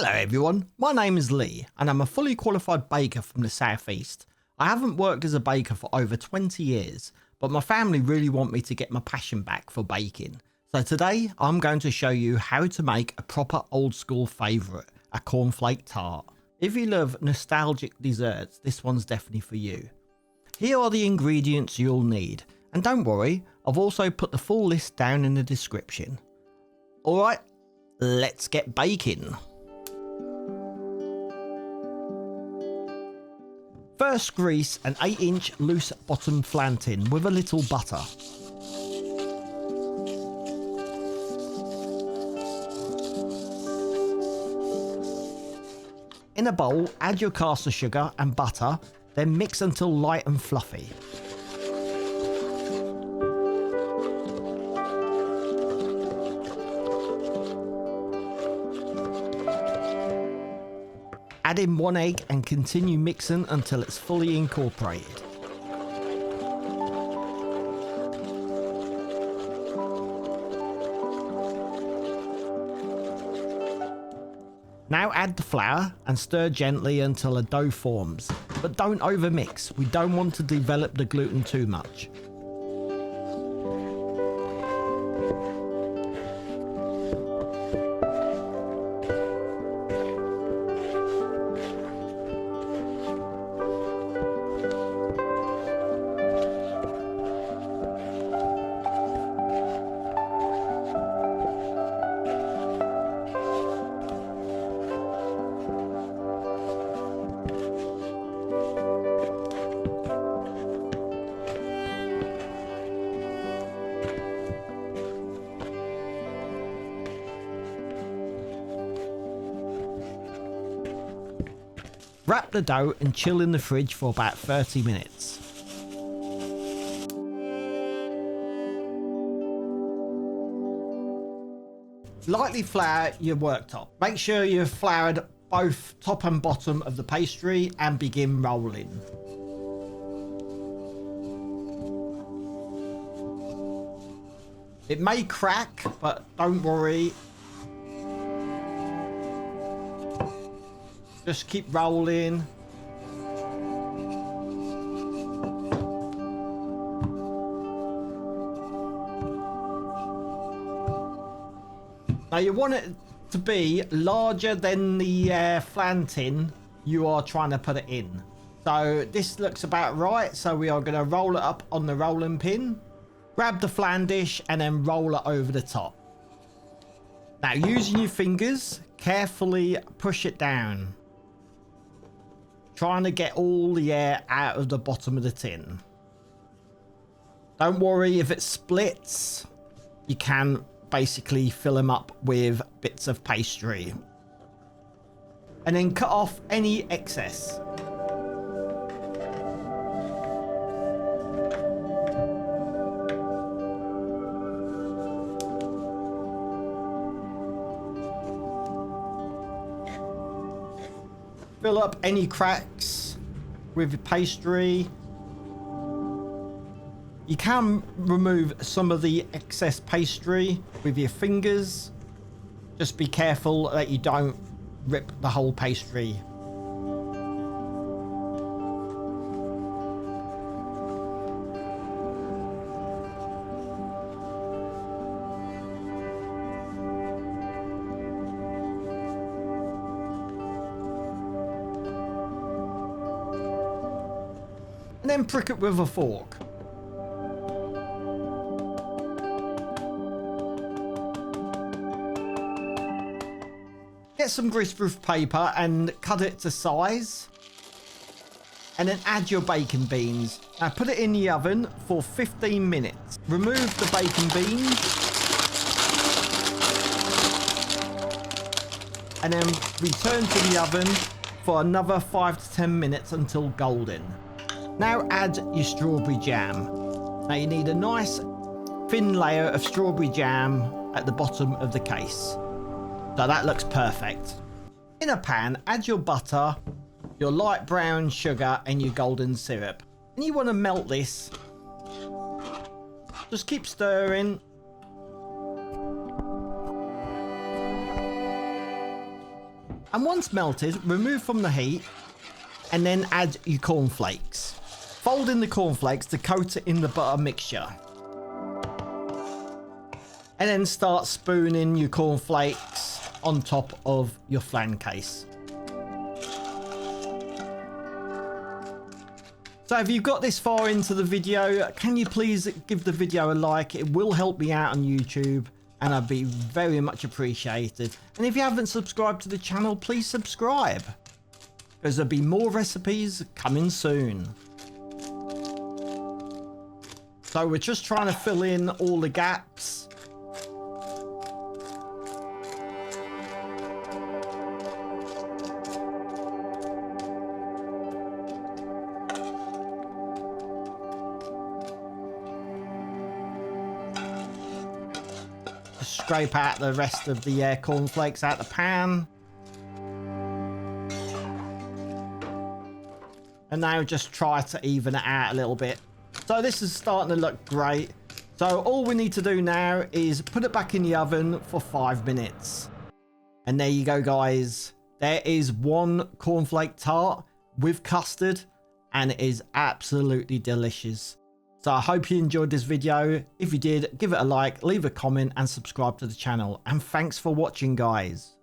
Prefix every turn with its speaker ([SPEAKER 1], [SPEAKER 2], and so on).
[SPEAKER 1] Hello everyone, my name is Lee and I'm a fully qualified baker from the southeast. I haven't worked as a baker for over 20 years, but my family really want me to get my passion back for baking. So today I'm going to show you how to make a proper old school favourite, a cornflake tart. If you love nostalgic desserts, this one's definitely for you. Here are the ingredients you'll need, and don't worry, I've also put the full list down in the description. Alright, let's get baking. First, grease an 8-inch loose bottom flan tin with a little butter. In a bowl, add your caster sugar and butter, then mix until light and fluffy. Add in 1 egg and continue mixing until it's fully incorporated. Now add the flour and stir gently until a dough forms, but don't overmix, we don't want to develop the gluten too much. Wrap the dough and chill in the fridge for about 30 minutes. Lightly flour your worktop. Make sure you've floured both top and bottom of the pastry and begin rolling. It may crack, but don't worry. Just keep rolling. Now you want it to be larger than the flan tin you are trying to put it in. So this looks about right. So we are going to roll it up on the rolling pin. Grab the flan dish and then roll it over the top. Now using your fingers, carefully push it down, trying to get all the air out of the bottom of the tin. Don't worry if it splits, you can basically fill them up with bits of pastry. And then cut off any excess. Fill up any cracks with pastry. You can remove some of the excess pastry with your fingers. Just be careful that you don't rip the whole pastry. And then prick it with a fork. Get some greaseproof paper and cut it to size. And then add your bacon beans. Now put it in the oven for 15 minutes. Remove the bacon beans. And then return to the oven for another 5 to 10 minutes until golden. Now add your strawberry jam. Now you need a nice thin layer of strawberry jam at the bottom of the case. So that looks perfect. In a pan, add your butter, your light brown sugar and your golden syrup. And you want to melt this. Just keep stirring. And once melted, remove from the heat and then add your cornflakes. Fold in the cornflakes to coat it in the butter mixture. And then start spooning your cornflakes on top of your flan case. So if you've got this far into the video, can you please give the video a like? It will help me out on YouTube and I'd be very much appreciated. And if you haven't subscribed to the channel, please subscribe, because there'll be more recipes coming soon. So we're just trying to fill in all the gaps. Scrape out the rest of the cornflakes out the pan. And now just try to even it out a little bit. So this is starting to look great. So all we need to do now is put it back in the oven for 5 minutes. And there you go, guys. There is one cornflake tart with custard, and it is absolutely delicious. So I hope you enjoyed this video. If you did, give it a like, leave a comment and subscribe to the channel. And thanks for watching, guys.